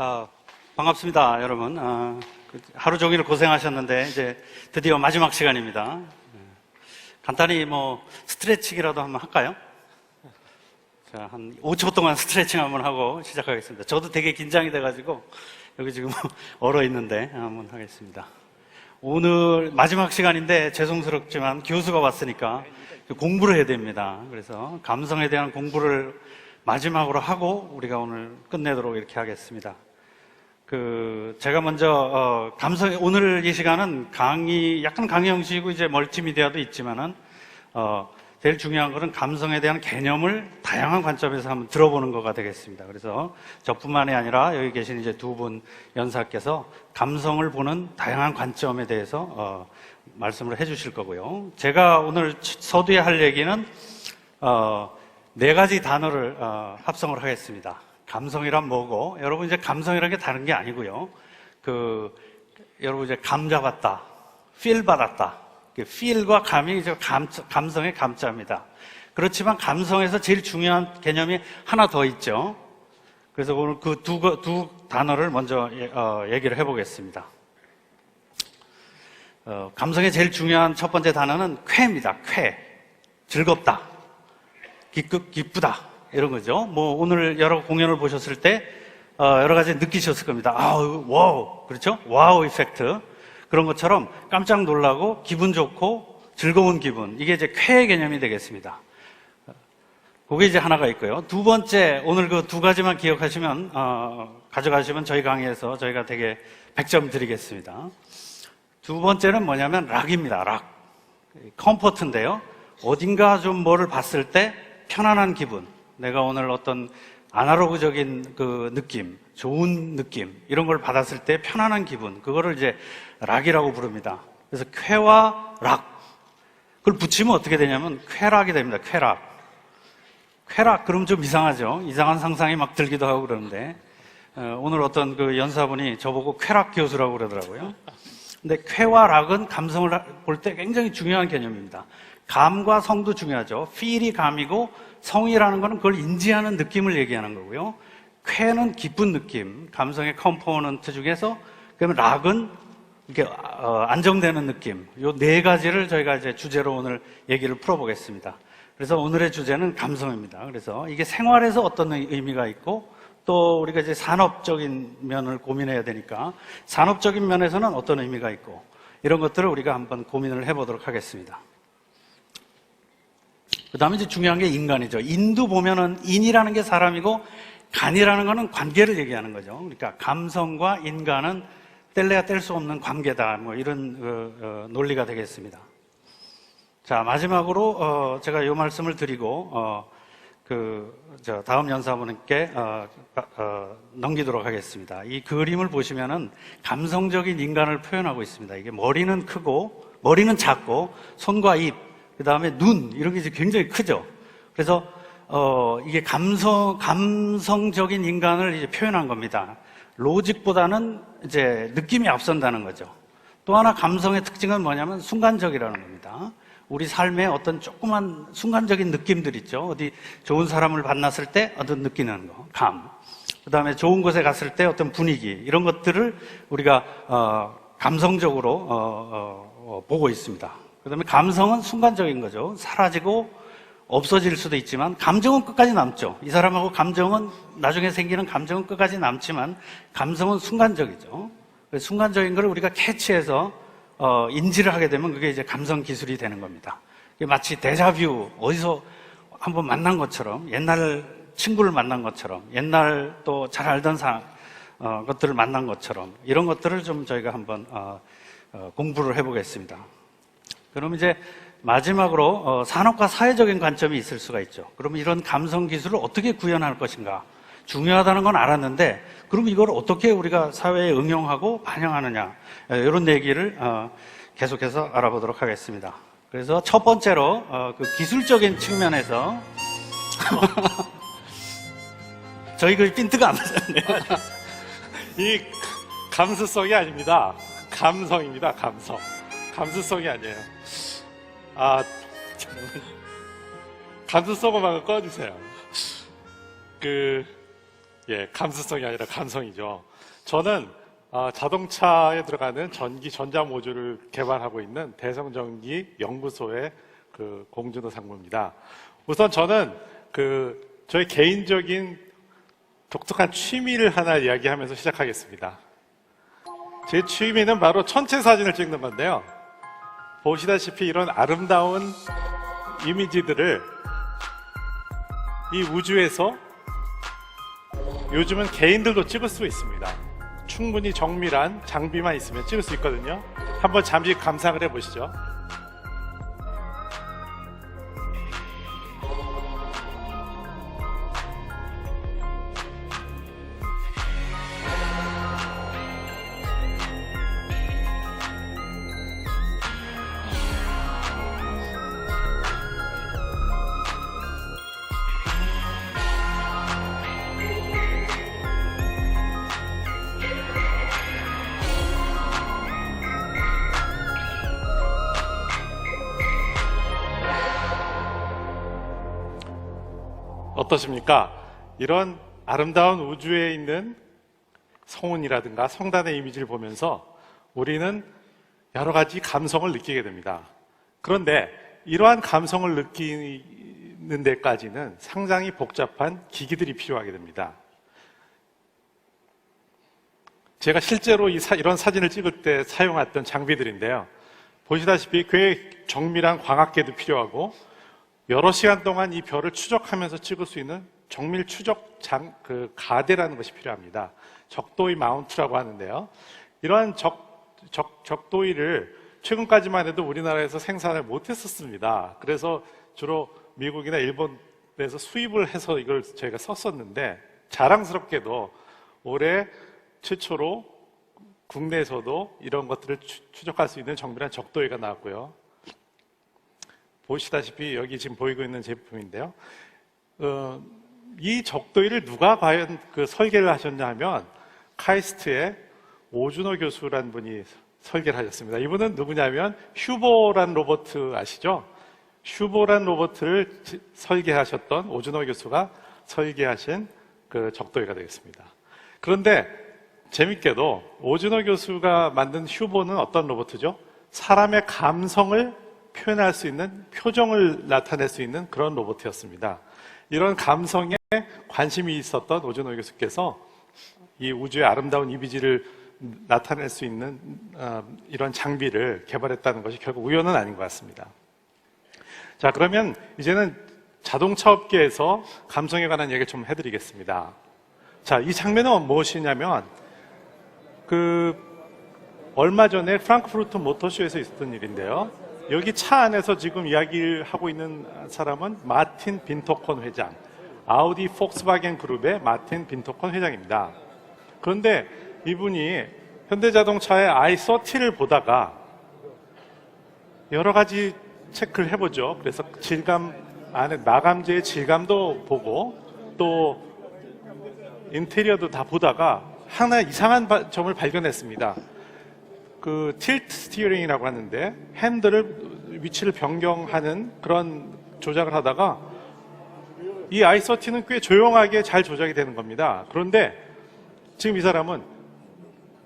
아, 반갑습니다, 여러분. 하루 종일 고생하셨는데 이제 드디어 마지막 시간입니다. 간단히 스트레칭이라도 한번 할까요? 자, 한 5초 동안 스트레칭 한번 하고 시작하겠습니다. 저도 되게 긴장이 돼가지고 여기 지금 얼어 있는데 한번 하겠습니다. 오늘 마지막 시간인데 죄송스럽지만 교수가 왔으니까 공부를 해야 됩니다. 그래서 감성에 대한 공부를 마지막으로 하고 우리가 오늘 끝내도록 이렇게 하겠습니다. 제가 먼저 오늘 이 시간은 약간 강의 형식이고 이제 멀티미디어도 있지만은 제일 중요한 것은 감성에 대한 개념을 다양한 관점에서 한번 들어보는 거가 되겠습니다. 그래서 저뿐만이 아니라 여기 계신 이제 두 분 연사께서 감성을 보는 다양한 관점에 대해서 말씀을 해주실 거고요. 제가 오늘 서두에 할 얘기는 4가지 단어를 합성을 하겠습니다. 감성이란 뭐고, 여러분 이제 감성이란 게 다른 게 아니고요. 여러분 이제 감 잡았다, feel 받았다. feel과 감이 이제 감성의 감자입니다. 그렇지만 감성에서 제일 중요한 개념이 하나 더 있죠. 그래서 오늘 그 두 단어를 먼저 얘기를 해보겠습니다. 감성의 제일 중요한 첫 번째 단어는 쾌입니다. 쾌. 즐겁다. 기쁘다. 이런 거죠. 오늘 여러 공연을 보셨을 때, 여러 가지 느끼셨을 겁니다. 와우. 그렇죠? 와우 이펙트. 그런 것처럼 깜짝 놀라고 기분 좋고 즐거운 기분. 이게 이제 쾌의 개념이 되겠습니다. 그게 이제 하나가 있고요. 두 번째, 오늘 그 두 가지만 기억하시면, 가져가시면 저희 강의에서 저희가 되게 100점 드리겠습니다. 두 번째는 뭐냐면 락입니다. 락. 컴포트인데요. 어딘가 좀 뭐를 봤을 때 편안한 기분. 내가 오늘 어떤 아날로그적인 그 느낌, 좋은 느낌, 이런 걸 받았을 때 편안한 기분. 그거를 이제 락이라고 부릅니다. 그래서 쾌와 락. 그걸 붙이면 어떻게 되냐면 쾌락이 됩니다. 쾌락. 쾌락, 그럼 좀 이상하죠? 이상한 상상이 막 들기도 하고 그러는데, 오늘 어떤 그 연사분이 저보고 쾌락 교수라고 그러더라고요. 근데 쾌와 락은 감성을 볼 때 굉장히 중요한 개념입니다. 감과 성도 중요하죠. feel이 감이고 성이라는 거는 그걸 인지하는 느낌을 얘기하는 거고요. 쾌는 기쁜 느낌, 감성의 컴포넌트 중에서, 그러면 락은 이렇게 안정되는 느낌. 요 4가지를 저희가 이제 주제로 오늘 얘기를 풀어보겠습니다. 그래서 오늘의 주제는 감성입니다. 그래서 이게 생활에서 어떤 의미가 있고, 또 우리가 이제 산업적인 면을 고민해야 되니까 산업적인 면에서는 어떤 의미가 있고, 이런 것들을 우리가 한번 고민을 해보도록 하겠습니다. 그 다음에 이제 중요한 게 인간이죠. 인도 보면은 인이라는 게 사람이고 간이라는 거는 관계를 얘기하는 거죠. 그러니까 감성과 인간은 뗄래야 뗄 수 없는 관계다. 이런 논리가 되겠습니다. 자, 마지막으로 제가 이 말씀을 드리고 다음 연사분께 넘기도록 하겠습니다. 이 그림을 보시면은 감성적인 인간을 표현하고 있습니다. 이게 머리는 크고 머리는 작고 손과 입, 그 다음에 눈, 이런 게 이제 굉장히 크죠. 그래서 이게 감성적인 인간을 이제 표현한 겁니다. 로직보다는 이제 느낌이 앞선다는 거죠. 또 하나 감성의 특징은 뭐냐면 순간적이라는 겁니다. 우리 삶에 어떤 조그만 순간적인 느낌들 있죠. 어디 좋은 사람을 만났을 때 어떤 느끼는 거, 감. 그 다음에 좋은 곳에 갔을 때 어떤 분위기, 이런 것들을 우리가 감성적으로 보고 있습니다. 그 다음에 감성은 순간적인 거죠. 사라지고 없어질 수도 있지만 감정은 끝까지 남죠. 이 사람하고 감정은, 나중에 생기는 감정은 끝까지 남지만 감성은 순간적이죠. 순간적인 걸 우리가 캐치해서 인지를 하게 되면 그게 이제 감성 기술이 되는 겁니다. 마치 데자뷰, 어디서 한번 만난 것처럼, 옛날 친구를 만난 것처럼, 옛날 또 잘 알던 것들을 만난 것처럼, 이런 것들을 좀 저희가 한번 공부를 해보겠습니다. 그럼 이제 마지막으로 산업과 사회적인 관점이 있을 수가 있죠. 그럼 이런 감성 기술을 어떻게 구현할 것인가? 중요하다는 건 알았는데, 그럼 이걸 어떻게 우리가 사회에 응용하고 반영하느냐? 이런 얘기를 계속해서 알아보도록 하겠습니다. 그래서 첫 번째로 그 기술적인 측면에서 저희 그 핀트가 안 맞았네요. 이 감수성이 아닙니다. 감성입니다. 감성. 감수성이 아니에요. 감수성만 꺼주세요. 감수성이 아니라 감성이죠. 저는 자동차에 들어가는 전기 전자 모듈을 개발하고 있는 대성전기 연구소의 그 공준호 상무입니다. 우선 저는 저의 개인적인 독특한 취미를 하나 이야기하면서 시작하겠습니다. 제 취미는 바로 천체 사진을 찍는 건데요. 보시다시피 이런 아름다운 이미지들을 이 우주에서 요즘은 개인들도 찍을 수 있습니다. 충분히 정밀한 장비만 있으면 찍을 수 있거든요. 한번 잠시 감상을 해보시죠. 어떠십니까? 이런 아름다운 우주에 있는 성운이라든가 성단의 이미지를 보면서 우리는 여러 가지 감성을 느끼게 됩니다. 그런데 이러한 감성을 느끼는 데까지는 상당히 복잡한 기기들이 필요하게 됩니다. 제가 실제로 이런 사진을 찍을 때 사용했던 장비들인데요. 보시다시피 꽤 정밀한 광학계도 필요하고 여러 시간 동안 이 별을 추적하면서 찍을 수 있는 정밀 추적 가대라는 것이 필요합니다. 적도의 마운트라고 하는데요. 이러한 적도의를 최근까지만 해도 우리나라에서 생산을 못했었습니다. 그래서 주로 미국이나 일본에서 수입을 해서 이걸 저희가 썼었는데 자랑스럽게도 올해 최초로 국내에서도 이런 것들을 추적할 수 있는 정밀한 적도의가 나왔고요. 보시다시피 여기 지금 보이고 있는 제품인데요. 이 적도의를 누가 과연 설계를 하셨냐 하면 카이스트의 오준호 교수라는 분이 설계를 하셨습니다. 이분은 누구냐면 휴보란 로봇 아시죠? 휴보란 로봇을 설계하셨던 오준호 교수가 설계하신 그 적도의가 되겠습니다. 그런데 재밌게도 오준호 교수가 만든 휴보는 어떤 로봇이죠? 사람의 감성을 표현할 수 있는, 표정을 나타낼 수 있는 그런 로봇이었습니다. 이런 감성에 관심이 있었던 오준호 교수께서 이 우주의 아름다운 이미지를 나타낼 수 있는 이런 장비를 개발했다는 것이 결국 우연은 아닌 것 같습니다. 자, 그러면 이제는 자동차 업계에서 감성에 관한 얘기를 좀 해드리겠습니다. 자, 이 장면은 무엇이냐면 얼마 전에 프랑크푸르트 모터쇼에서 있었던 일인데요. 여기 차 안에서 지금 이야기를 하고 있는 사람은 마틴 빈토콘 회장, 아우디 폭스바겐 그룹의 마틴 빈토콘 회장입니다. 그런데 이분이 현대자동차의 i30를 보다가 여러 가지 체크를 해보죠. 그래서 질감 안에 마감재의 질감도 보고 또 인테리어도 다 보다가 하나 이상한 점을 발견했습니다. 틸트 스티어링이라고 하는데 핸들을 위치를 변경하는 그런 조작을 하다가 이 i30는 꽤 조용하게 잘 조작이 되는 겁니다. 그런데 지금 이 사람은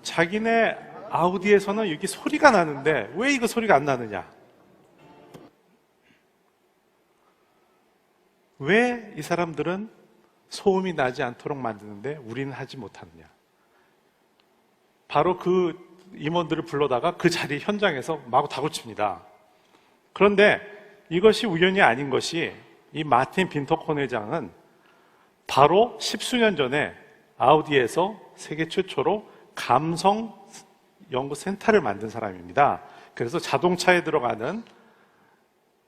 자기네 아우디에서는 여기 소리가 나는데 왜 이거 소리가 안 나느냐? 왜 이 사람들은 소음이 나지 않도록 만드는데 우리는 하지 못하느냐? 바로 그 임원들을 불러다가 그 자리 현장에서 마구 다구칩니다. 그런데 이것이 우연이 아닌 것이 이 마틴 빈토콘 회장은 바로 십수년 전에 아우디에서 세계 최초로 감성 연구센터를 만든 사람입니다. 그래서 자동차에 들어가는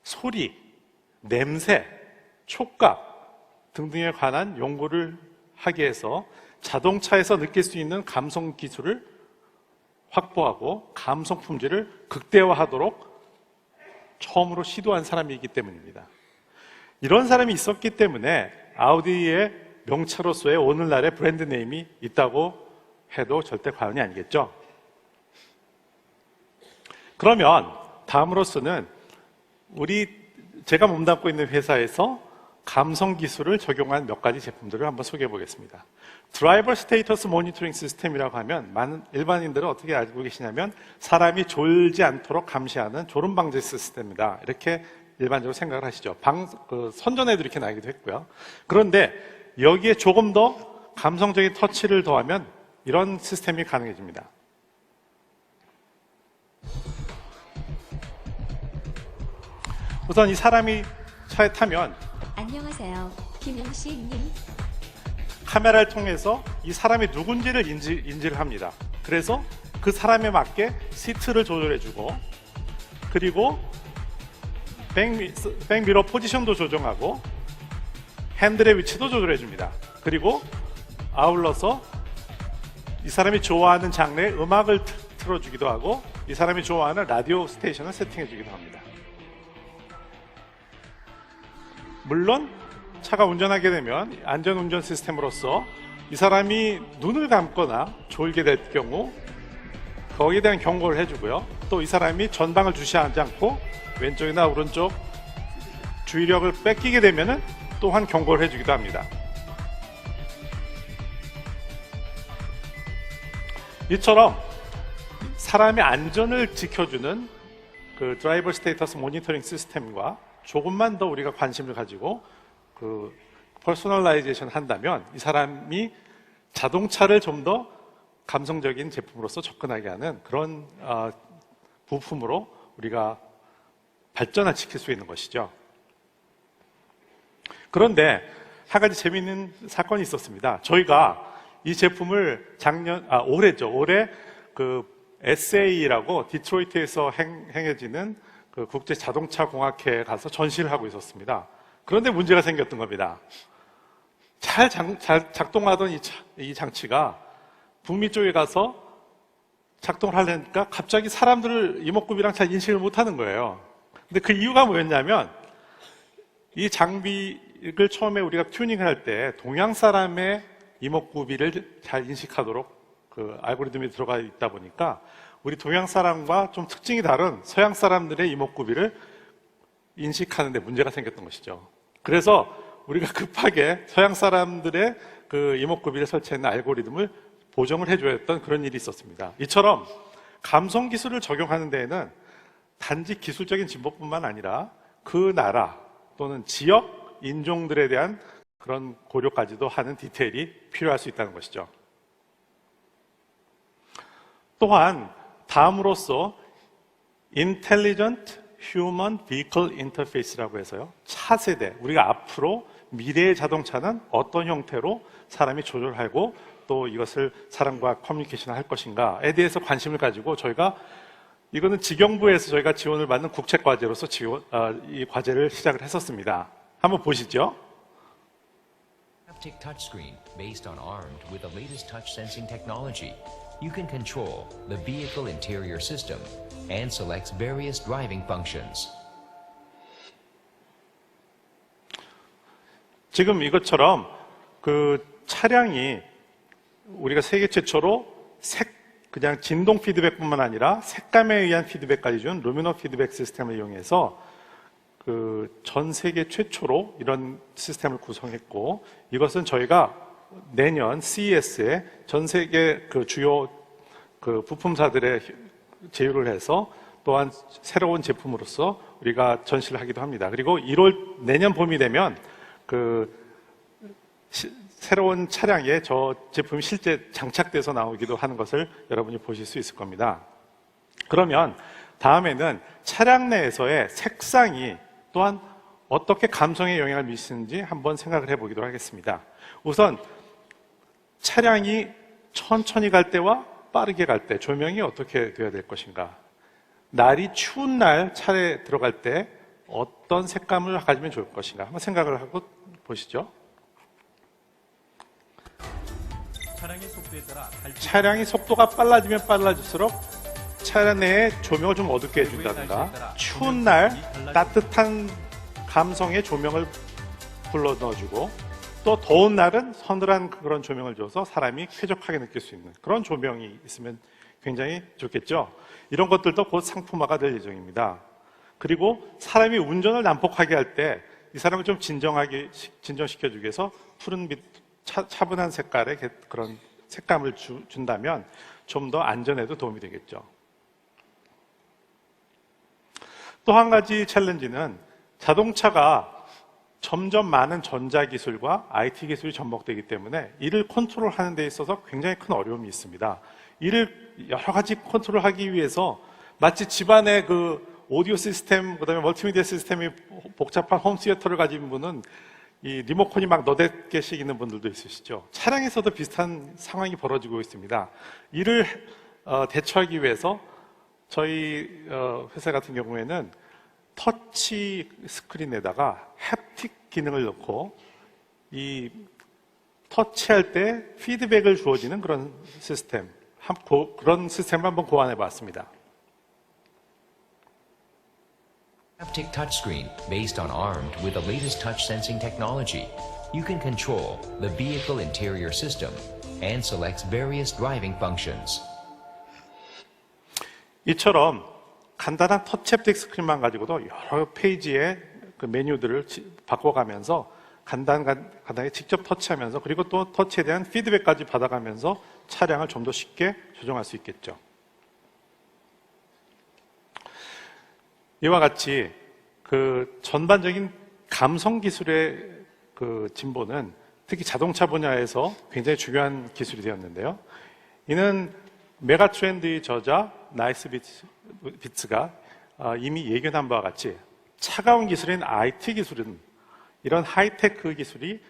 소리, 냄새, 촉각 등등에 관한 연구를 하기 위해서 자동차에서 느낄 수 있는 감성 기술을 확보하고 감성 품질을 극대화하도록 처음으로 시도한 사람이기 때문입니다. 이런 사람이 있었기 때문에 아우디의 명차로서의 오늘날의 브랜드 네임이 있다고 해도 절대 과언이 아니겠죠. 그러면 다음으로서는 제가 몸담고 있는 회사에서 감성 기술을 적용한 몇 가지 제품들을 한번 소개해 보겠습니다. 드라이버 스테이터스 모니터링 시스템이라고 하면 많은 일반인들은 어떻게 알고 계시냐면 사람이 졸지 않도록 감시하는 졸음 방지 시스템이다. 이렇게 일반적으로 생각을 하시죠. 선전에도 이렇게 나기도 했고요. 그런데 여기에 조금 더 감성적인 터치를 더하면 이런 시스템이 가능해집니다. 우선 이 사람이 차에 타면 안녕하세요. 김용식님. 카메라를 통해서 이 사람이 누군지를 인지를 합니다. 그래서 그 사람에 맞게 시트를 조절해주고, 그리고 백미러 포지션도 조정하고 핸들의 위치도 조절해줍니다. 그리고 아울러서 이 사람이 좋아하는 장르의 음악을 틀어주기도 하고 이 사람이 좋아하는 라디오 스테이션을 세팅해주기도 합니다. 물론 차가 운전하게 되면 안전운전 시스템으로서 이 사람이 눈을 감거나 졸게 될 경우 거기에 대한 경고를 해주고요. 또 이 사람이 전방을 주시하지 않고 왼쪽이나 오른쪽 주의력을 뺏기게 되면 또한 경고를 해주기도 합니다. 이처럼 사람의 안전을 지켜주는 그 드라이버 스테이터스 모니터링 시스템과 조금만 더 우리가 관심을 가지고 그 퍼스널라이제이션 한다면 이 사람이 자동차를 좀 더 감성적인 제품으로서 접근하게 하는 그런 부품으로 우리가 발전을 시킬 수 있는 것이죠. 그런데 한 가지 재미있는 사건이 있었습니다. 저희가 이 제품을 올해 그 SA라고 디트로이트에서 행해지는 그 국제 자동차 공학회에 가서 전시를 하고 있었습니다. 그런데 문제가 생겼던 겁니다. 잘 작동하던 이 장치가 북미 쪽에 가서 작동을 하려니까 갑자기 사람들을 이목구비랑 잘 인식을 못하는 거예요. 근데 그 이유가 뭐였냐면 이 장비를 처음에 우리가 튜닝을 할 때 동양 사람의 이목구비를 잘 인식하도록 그 알고리즘이 들어가 있다 보니까 우리 동양 사람과 좀 특징이 다른 서양 사람들의 이목구비를 인식하는 데 문제가 생겼던 것이죠. 그래서 우리가 급하게 서양 사람들의 그 이목구비를 설치하는 알고리즘을 보정을 해줘야 했던 그런 일이 있었습니다. 이처럼 감성 기술을 적용하는 데에는 단지 기술적인 진보뿐만 아니라 그 나라 또는 지역 인종들에 대한 그런 고려까지도 하는 디테일이 필요할 수 있다는 것이죠. 또한 다음으로서 Intelligent Human Vehicle Interface라고 해서요, 차세대, 우리가 앞으로 미래의 자동차는 어떤 형태로 사람이 조절하고 또 이것을 사람과 커뮤니케이션을 할 것인가에 대해서 관심을 가지고 저희가 이거는 직영부에서 저희가 지원을 받는 국책과제로서 이 과제를 시작을 했었습니다. 한번 보시죠. Haptic touchscreen based on ARMed with the latest touch sensing technology. You can control the vehicle interior system and select various driving functions. 지금 이것처럼 그 차량이 우리가 세계 최초로 그냥 진동 피드백뿐만 아니라 색감에 의한 피드백까지 준 루미노 피드백 시스템을 이용해서 그 전 세계 최초로 이런 시스템을 구성했고, 이것은 저희가 내년 CES에 전 세계 그 주요 그 부품사들의 제휴를 해서 또한 새로운 제품으로서 우리가 전시를 하기도 합니다. 그리고 내년 봄이 되면 그 새로운 차량에 저 제품이 실제 장착돼서 나오기도 하는 것을 여러분이 보실 수 있을 겁니다. 그러면 다음에는 차량 내에서의 색상이 또한 어떻게 감성에 영향을 미치는지 한번 생각을 해보기로 하겠습니다. 우선 차량이 천천히 갈 때와 빠르게 갈 때 조명이 어떻게 되어야 될 것인가, 날이 추운 날 차에 들어갈 때 어떤 색감을 가지면 좋을 것인가 한번 생각을 하고 보시죠. 차량이 속도가 빨라지면 빨라질수록 차량 내에 조명을 좀 어둡게 해준다든가, 추운 날 따뜻한 감성의 조명을 불러 넣어주고, 또 더운 날은 서늘한 그런 조명을 줘서 사람이 쾌적하게 느낄 수 있는 그런 조명이 있으면 굉장히 좋겠죠. 이런 것들도 곧 상품화가 될 예정입니다. 그리고 사람이 운전을 난폭하게 할 때 이 사람을 좀 진정시켜주기 위해서 푸른빛, 차분한 색깔의 그런 색감을 준다면 좀 더 안전에도 도움이 되겠죠. 또 한 가지 챌린지는 자동차가 점점 많은 전자기술과 IT 기술이 접목되기 때문에 이를 컨트롤하는 데 있어서 굉장히 큰 어려움이 있습니다. 이를 여러 가지 컨트롤하기 위해서 마치 집안에 그 오디오 시스템, 그다음에 멀티미디어 시스템이 복잡한 홈 시어터를 가진 분은 이 리모컨이 막 너댓 개씩 있는 분들도 있으시죠. 차량에서도 비슷한 상황이 벌어지고 있습니다. 이를 대처하기 위해서 저희 회사 같은 경우에는 터치 스크린에다가 햅틱 기능을 넣고 이 터치할 때 피드백을 주어지는 그런 시스템을 한번 고안해 봤습니다. Haptic touchscreen based on ARMed with the latest touch sensing technology. You can control the vehicle interior system and select various driving functions. 이처럼 간단한 터치 햅틱 스크린만 가지고도 여러 페이지의 그 메뉴들을 바꿔가면서 간단하게 직접 터치하면서 그리고 또 터치에 대한 피드백까지 받아가면서 차량을 좀 더 쉽게 조정할 수 있겠죠. 이와 같이 그 전반적인 감성 기술의 그 진보는 특히 자동차 분야에서 굉장히 중요한 기술이 되었는데요. 이는 메가트렌드의 저자 나이스 비츠가 이미 예견한 바와 같이 차가운 기술인 IT 기술은 이런 하이테크 기술이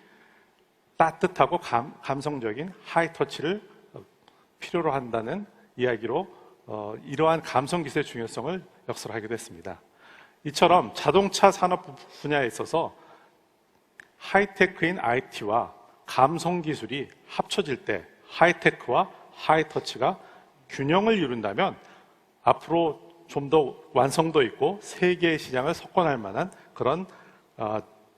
따뜻하고 감성적인 하이터치를 필요로 한다는 이야기로 이러한 감성 기술의 중요성을 역설하기도 했습니다. 이처럼 자동차 산업 분야에 있어서 하이테크인 IT와 감성 기술이 합쳐질 때 하이테크와 하이터치가 균형을 이룬다면 앞으로 좀 더 완성도 있고 세계의 시장을 석권할 만한 그런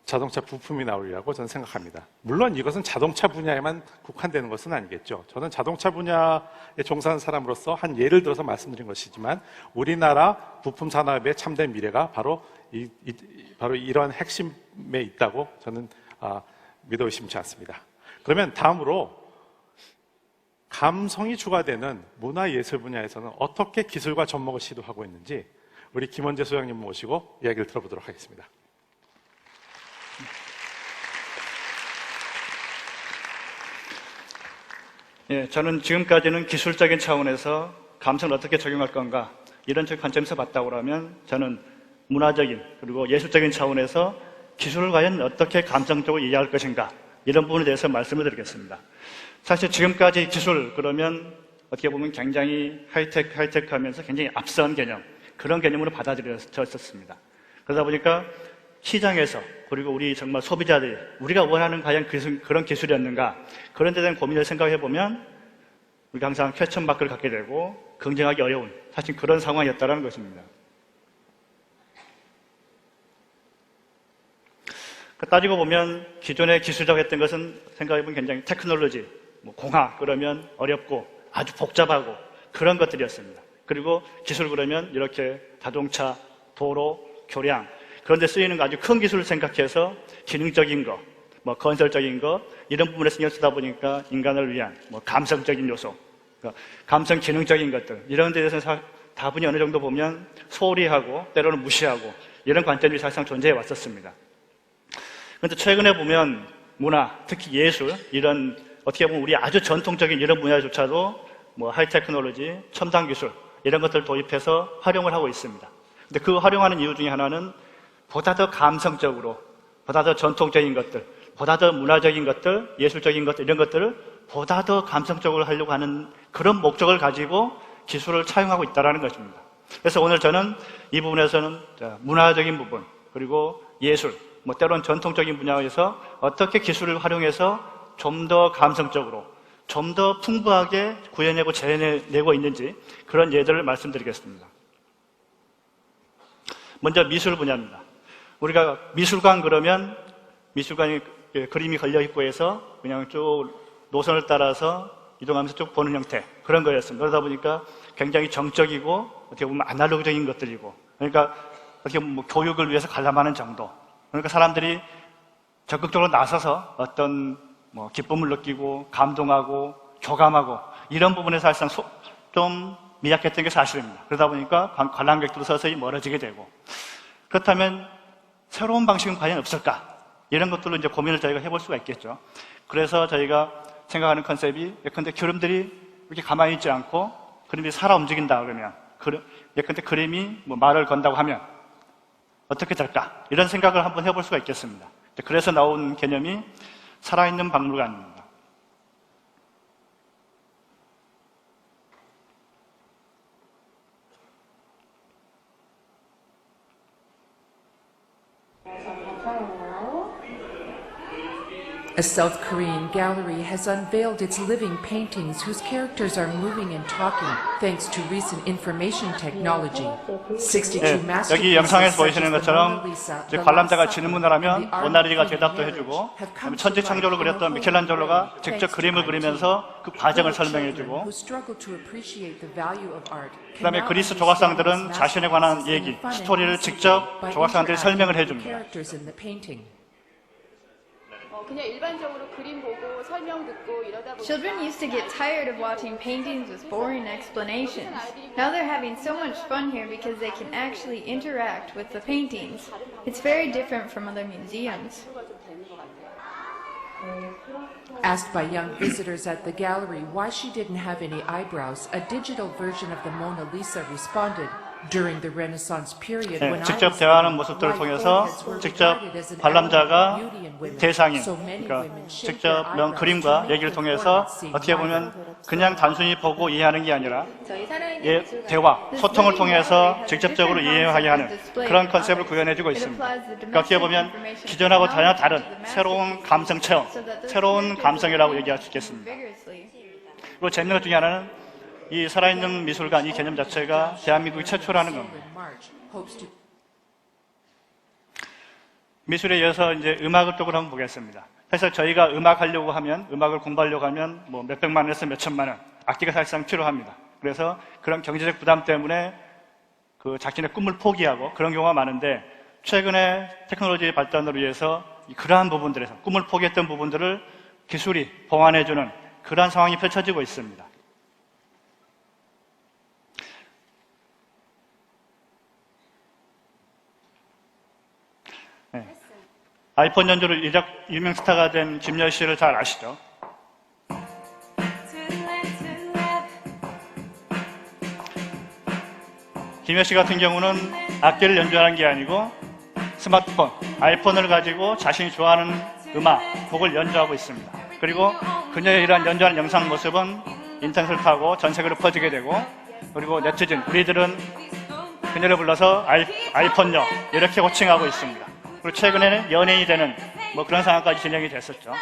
자동차 부품이 나오리라고 저는 생각합니다. 물론 이것은 자동차 분야에만 국한되는 것은 아니겠죠. 저는 자동차 분야에 종사하는 사람으로서 한 예를 들어서 말씀드린 것이지만 우리나라 부품 산업의 참된 미래가 바로 이런 핵심에 있다고 저는 믿어 의심치 않습니다. 그러면 다음으로 감성이 추가되는 문화예술 분야에서는 어떻게 기술과 접목을 시도하고 있는지 우리 김원재 소장님 모시고 이야기를 들어보도록 하겠습니다. 예, 저는 지금까지는 기술적인 차원에서 감성을 어떻게 적용할 건가 이런 관점에서 봤다고 하면 저는 문화적인 그리고 예술적인 차원에서 기술을 과연 어떻게 감성적으로 이해할 것인가 이런 부분에 대해서 말씀을 드리겠습니다. 사실 지금까지 기술 그러면 어떻게 보면 굉장히 하이테크하면서 굉장히 앞선 개념 그런 개념으로 받아들여졌었습니다. 그러다 보니까 시장에서 그리고 우리 정말 소비자들이 우리가 원하는 과연 그런 기술이었는가 그런 데 대한 고민을 생각해 보면 우리가 항상 퀘스천마크를 갖게 되고 긍정하기 어려운 사실 그런 상황이었다는 것입니다. 따지고 보면 기존에 기술이라고 했던 것은 생각해 보면 굉장히 테크놀로지, 공학 그러면 어렵고 아주 복잡하고 그런 것들이었습니다. 그리고 기술 그러면 이렇게 자동차, 도로, 교량 그런 데 쓰이는 아주 큰 기술을 생각해서 기능적인 거, 건설적인 거 이런 부분에 신경 쓰다 보니까 인간을 위한 감성적인 요소, 감성 기능적인 것들 이런 데 대해서 다분히 어느 정도 보면 소홀히 하고 때로는 무시하고 이런 관점이 사실상 존재해 왔었습니다. 그런데 최근에 보면 문화, 특히 예술 이런 어떻게 보면 우리 아주 전통적인 이런 분야조차도 하이테크놀로지, 첨단 기술 이런 것들을 도입해서 활용을 하고 있습니다. 근데 그 활용하는 이유 중에 하나는 보다 더 감성적으로, 보다 더 전통적인 것들, 보다 더 문화적인 것들, 예술적인 것들 이런 것들을 보다 더 감성적으로 하려고 하는 그런 목적을 가지고 기술을 차용하고 있다는 것입니다. 그래서 오늘 저는 이 부분에서는 문화적인 부분 그리고 예술, 때로는 전통적인 분야에서 어떻게 기술을 활용해서 좀 더 감성적으로, 좀 더 풍부하게 구현내고 재현내고 있는지 그런 예들을 말씀드리겠습니다. 먼저 미술 분야입니다. 우리가 미술관 그러면 미술관이 그림이 걸려있고 해서 그냥 쭉 노선을 따라서 이동하면서 쭉 보는 형태 그런 거였습니다. 그러다 보니까 굉장히 정적이고 어떻게 보면 아날로그적인 것들이고 그러니까 어떻게 보면 교육을 위해서 관람하는 정도 그러니까 사람들이 적극적으로 나서서 어떤 뭐 기쁨을 느끼고 감동하고 교감하고 이런 부분에 사실상 좀 미약했던 게 사실입니다. 그러다 보니까 관람객들도 서서히 멀어지게 되고, 그렇다면 새로운 방식은 과연 없을까? 이런 것들로 이제 고민을 저희가 해볼 수가 있겠죠. 그래서 저희가 생각하는 컨셉이, 예컨대 기름들이 이렇게 가만히 있지 않고 그림이 살아 움직인다 그러면, 예컨대 그림이 뭐 말을 건다고 하면 어떻게 될까? 이런 생각을 한번 해볼 수가 있겠습니다. 그래서 나온 개념이 살아있는 박물관입니다. A South Korean gallery has unveiled its living paintings whose characters are moving and talking thanks to recent information technology. 62 masterpieces 여기 영상에서 such as 보이시는 the 것처럼 Mona Lisa, 이제 the 관람자가 Last 질문을 Supper, 하면 and the 모나리자가 Art of 대답도 Marriage 해주고, have come to 천지창조를 life in a 그렸던 whole 미켈란젤로가 new way 직접 thanks to 그림을 IT. 그리면서 그 과정을 Little children 설명해주고, who struggle to appreciate the value of art can 그다음에 now 그리스 understand 조각상들은 these 자신에 관한 masterpieces in a 얘기, fun and 스토리를 easy 직접 way by 조각상들이 interacting 설명을 with the 해줍니다. characters in the painting. 그냥 일반적으로 그림 보고 설명 듣고 이러다 보니까 Children used to get tired of watching paintings with boring explanations. Now they're having so much fun here because they can actually interact with the paintings. It's very different from other museums. Asked by young visitors at the gallery why she didn't have any eyebrows, a digital version of the Mona Lisa responded, "During the Renaissance period, when I 직접 was 대화하는 little, 모습들을 white 통해서 foreheads were 직접 regarded as an 관람자가 element of beauty in women. 대상인, So many 그러니까 women shaped 직접 their 면 eyebrows 그림과 to make 얘기를 their 통해서 foreheads seem 어떻게 보면 wider. 그냥 단순히 보고 이해하는 게 아니라 저희 살아있는 미술관. 대화, 소통을 통해서 직접적으로 이해하게 하는 그런 컨셉을 구현해주고 있습니다. 그러니까 어떻게 보면 기존하고 전혀 다른 새로운 감성 체험, 새로운 감성이라고 얘기할 수 있겠습니다. 그리고 재밌는 것 중에 하나는 이 살아있는 미술관 이 개념 자체가 대한민국이 최초라는 겁니다. In March, hopes to 미술에 이어서 이제 음악 쪽으로 한번 보겠습니다. 사실 저희가 음악 하려고 하면, 음악을 공부하려고 하면 뭐 몇백만 원에서 몇천만 원, 악기가 사실상 필요합니다. 그래서 그런 경제적 부담 때문에 그 자신의 꿈을 포기하고 그런 경우가 많은데, 최근에 테크놀로지의 발전으로 위해서 그러한 부분들에서 꿈을 포기했던 부분들을 기술이 보완해주는 그러한 상황이 펼쳐지고 있습니다. 아이폰 연주로 유명 스타가 된 김열 씨를 잘 아시죠? 김열 씨 같은 경우는 악기를 연주하는 게 아니고 스마트폰, 아이폰을 가지고 자신이 좋아하는 음악, 곡을 연주하고 있습니다. 그리고 그녀의 이러한 연주하는 영상 모습은 인터넷을 타고 전 세계로 퍼지게 되고, 그리고 네티즌, 우리들은 그녀를 불러서 아이폰녀 이렇게 호칭하고 있습니다. 그리고 최근에는 연예인이 되는 뭐 그런 상황까지 진행이 됐었죠.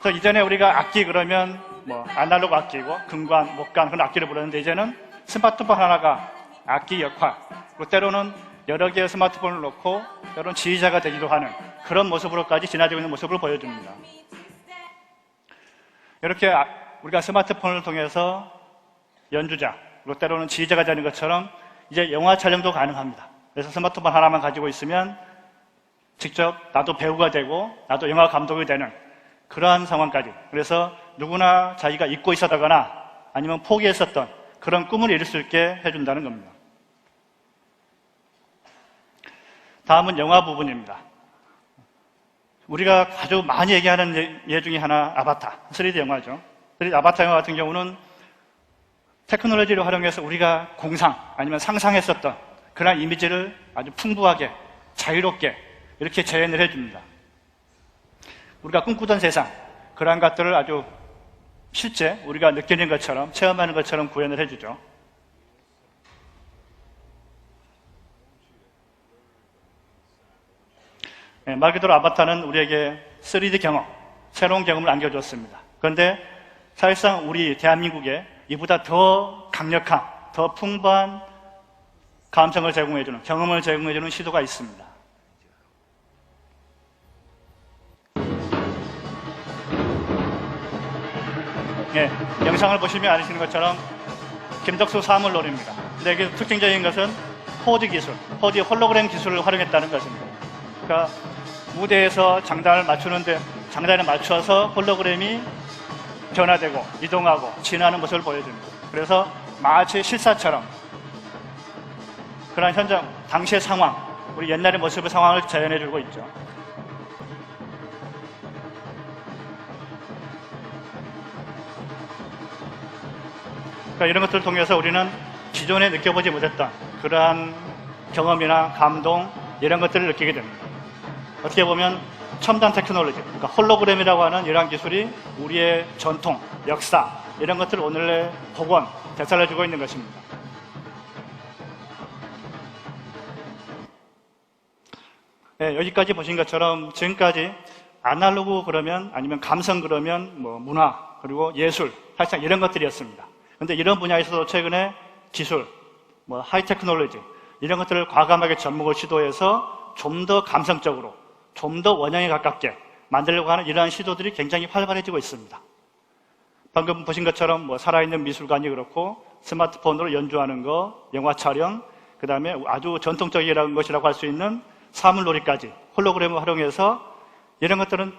그래서 이전에 우리가 악기 그러면 뭐 아날로그 악기고 금관, 목관 그런 악기를 부르는데, 이제는 스마트폰 하나가 악기 역할, 그리고 때로는 여러 개의 스마트폰을 놓고 때로는 지휘자가 되기도 하는 그런 모습으로까지 진화되고 있는 모습을 보여줍니다. 이렇게 우리가 스마트폰을 통해서 연주자, 그리고 때로는 지휘자가 되는 것처럼 이제 영화 촬영도 가능합니다. 그래서 스마트폰 하나만 가지고 있으면 직접 나도 배우가 되고 나도 영화 감독이 되는 그러한 상황까지, 그래서 누구나 자기가 잊고 있었다거나 아니면 포기했었던 그런 꿈을 이룰 수 있게 해준다는 겁니다. 다음은 영화 부분입니다. 우리가 아주 많이 얘기하는 예 중에 하나, 아바타, 3D 영화죠. 3D 아바타 영화 같은 경우는 테크놀로지를 활용해서 우리가 공상 아니면 상상했었던 그런 이미지를 아주 풍부하게 자유롭게 이렇게 재현을 해줍니다. 우리가 꿈꾸던 세상, 그러한 것들을 아주 실제 우리가 느끼는 것처럼, 체험하는 것처럼 구현을 해주죠. 네, 말 그대로 아바타는 우리에게 3D 경험, 새로운 경험을 안겨줬습니다. 그런데 사실상 우리 대한민국에 이보다 더 강력한, 더 풍부한 감성을 제공해주는, 경험을 제공해주는 시도가 있습니다. 예, 영상을 보시면 아시는 것처럼 김덕수 사물놀이입니다. 근데 여기 특징적인 것은 4D 기술, 4D 홀로그램 기술을 활용했다는 것입니다. 그러니까 무대에서 장단에 맞춰서 홀로그램이 변화되고 이동하고 진화하는 모습을 보여줍니다. 그래서 마치 실사처럼 그런 현장, 당시의 상황, 우리 옛날의 모습의 상황을 재현해주고 있죠. 그러니까 이런 것들을 통해서 우리는 기존에 느껴보지 못했던 그러한 경험이나 감동, 이런 것들을 느끼게 됩니다. 어떻게 보면 첨단 테크놀로지, 그러니까 홀로그램이라고 하는 이러한 기술이 우리의 전통, 역사, 이런 것들을 오늘의 복원, 되살려주고 있는 것입니다. 네, 여기까지 보신 것처럼 지금까지 아날로그 그러면, 아니면 감성 그러면, 뭐 문화, 그리고 예술, 사실상 이런 것들이었습니다. 그런데 이런 분야에서도 최근에 기술, 뭐 하이테크놀로지, 이런 것들을 과감하게 접목을 시도해서 좀 더 감성적으로, 좀 더 원형에 가깝게 만들려고 하는 이러한 시도들이 굉장히 활발해지고 있습니다. 방금 보신 것처럼 뭐 살아있는 미술관이 그렇고, 스마트폰으로 연주하는 거, 영화 촬영, 그 다음에 아주 전통적인 것이라고 할 수 있는 사물놀이까지 홀로그램을 활용해서 이런 것들은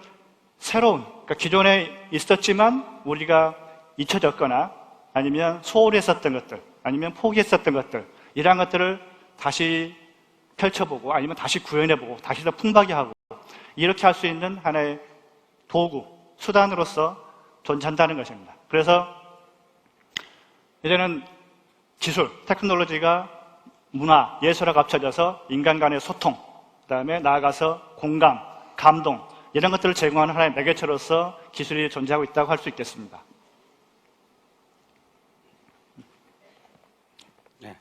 새로운, 그러니까 기존에 있었지만 우리가 잊혀졌거나 아니면 소홀히 했었던 것들, 아니면 포기했었던 것들, 이러한 것들을 다시 펼쳐보고 아니면 다시 구현해보고 다시 더 풍부하게 하고 이렇게 할 수 있는 하나의 도구, 수단으로서 존재한다는 것입니다. 그래서 이제는 기술, 테크놀로지가 문화, 예술하고 합쳐져서 인간 간의 소통, 그 다음에 나아가서 공감, 감동, 이런 것들을 제공하는 하나의 매개체로서 기술이 존재하고 있다고 할 수 있겠습니다. 네,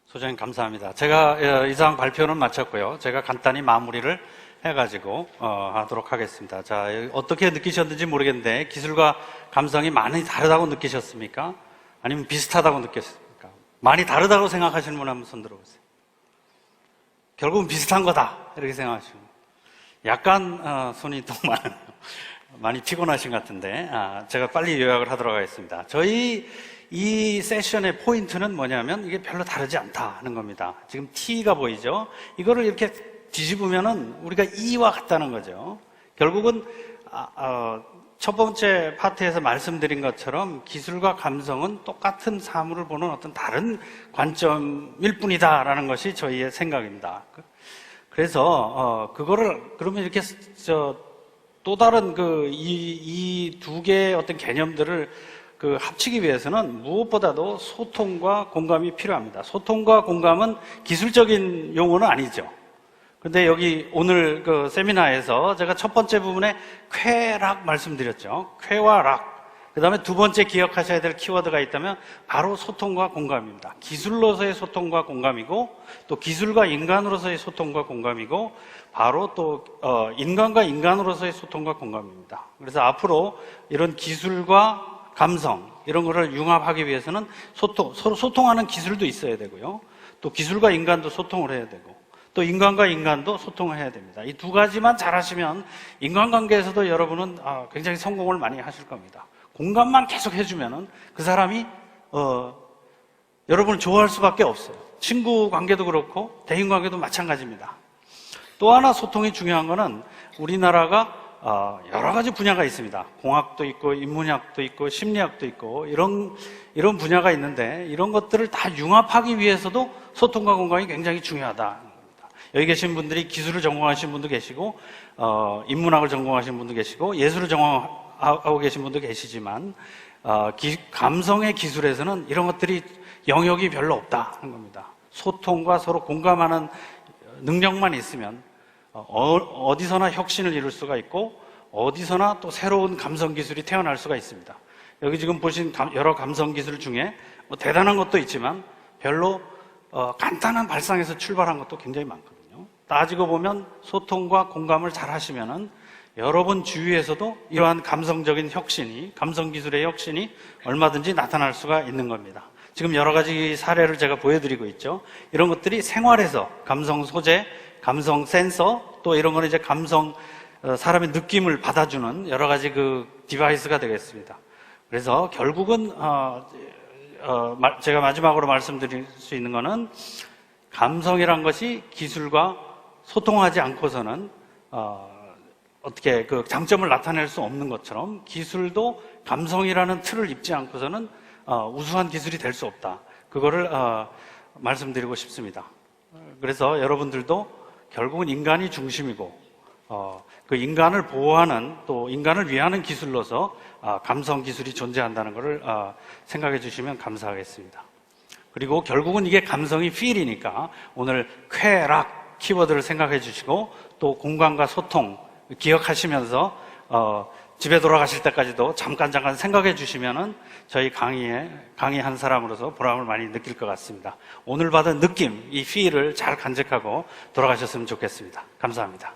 소장님 감사합니다. 제가 이상 발표는 마쳤고요. 제가 간단히 마무리를 해가지고 하도록 하겠습니다. 자, 어떻게 느끼셨는지 모르겠는데 기술과 감성이 많이 다르다고 느끼셨습니까? 아니면 비슷하다고 느꼈습니까? 많이 다르다고 생각하시는 분 한번 손 들어보세요. 결국은 비슷한 거다 이렇게 생각하시고 약간 손이 더 많이 피곤하신 것 같은데 제가 빨리 요약을 하도록 하겠습니다. 저희 이 세션의 포인트는 뭐냐면 이게 별로 다르지 않다 하는 겁니다. 지금 T가 보이죠? 이거를 이렇게 뒤집으면은 우리가 E와 같다는 거죠. 결국은 첫 번째 파트에서 말씀드린 것처럼 기술과 감성은 똑같은 사물을 보는 어떤 다른 관점일 뿐이다라는 것이 저희의 생각입니다. 그래서 그거를 그러면 이렇게 또 다른 이 두 개의 어떤 개념들을 합치기 위해서는 무엇보다도 소통과 공감이 필요합니다. 소통과 공감은 기술적인 용어는 아니죠. 근데 여기 오늘 세미나에서 제가 첫 번째 부분에 쾌락 말씀드렸죠. 쾌와 락. 그 다음에 두 번째 기억하셔야 될 키워드가 있다면 바로 소통과 공감입니다. 기술로서의 소통과 공감이고 또 기술과 인간으로서의 소통과 공감이고 바로 또 인간과 인간으로서의 소통과 공감입니다. 그래서 앞으로 이런 기술과 감성 이런 거를 융합하기 위해서는 서로 소통하는 기술도 있어야 되고요. 또 기술과 인간도 소통을 해야 되고 또 인간과 인간도 소통을 해야 됩니다. 이 두 가지만 잘하시면 인간관계에서도 여러분은 굉장히 성공을 많이 하실 겁니다. 공감만 계속 해주면은 그 사람이 여러분을 좋아할 수밖에 없어요. 친구 관계도 그렇고 대인 관계도 마찬가지입니다. 또 하나 소통이 중요한 거는 우리나라가 여러 가지 분야가 있습니다. 공학도 있고 인문학도 있고 심리학도 있고 이런 분야가 있는데 이런 것들을 다 융합하기 위해서도 소통과 공감이 굉장히 중요하다. 여기 계신 분들이 기술을 전공하신 분도 계시고 인문학을 전공하신 분도 계시고 예술을 전공하고 계신 분도 계시지만 감성의 기술에서는 이런 것들이 영역이 별로 없다는 겁니다. 소통과 서로 공감하는 능력만 있으면 어디서나 혁신을 이룰 수가 있고 어디서나 또 새로운 감성 기술이 태어날 수가 있습니다. 여기 지금 보신 여러 감성 기술 중에 뭐 대단한 것도 있지만 별로 간단한 발상에서 출발한 것도 굉장히 많거든요. 따지고 보면 소통과 공감을 잘 하시면은 여러분 주위에서도 이러한 감성적인 혁신이, 감성 기술의 혁신이 얼마든지 나타날 수가 있는 겁니다. 지금 여러 가지 사례를 제가 보여드리고 있죠. 이런 것들이 생활에서 감성 소재, 감성 센서, 또 이런 거는 이제 감성, 사람의 느낌을 받아주는 여러 가지 디바이스가 되겠습니다. 그래서 결국은, 제가 마지막으로 말씀드릴 수 있는 거는 감성이란 것이 기술과 소통하지 않고서는 어떻게 그 장점을 나타낼 수 없는 것처럼 기술도 감성이라는 틀을 입지 않고서는 우수한 기술이 될 수 없다. 그거를 말씀드리고 싶습니다. 그래서 여러분들도 결국은 인간이 중심이고 그 인간을 보호하는 또 인간을 위하는 기술로서 감성 기술이 존재한다는 것을 생각해 주시면 감사하겠습니다. 그리고 결국은 이게 감성이 feel이니까 오늘 쾌락 키워드를 생각해 주시고 또 공간과 소통 기억하시면서 집에 돌아가실 때까지도 잠깐 생각해 주시면은 저희 강의한 사람으로서 보람을 많이 느낄 것 같습니다. 오늘 받은 느낌, 이 feel을 잘 간직하고 돌아가셨으면 좋겠습니다. 감사합니다.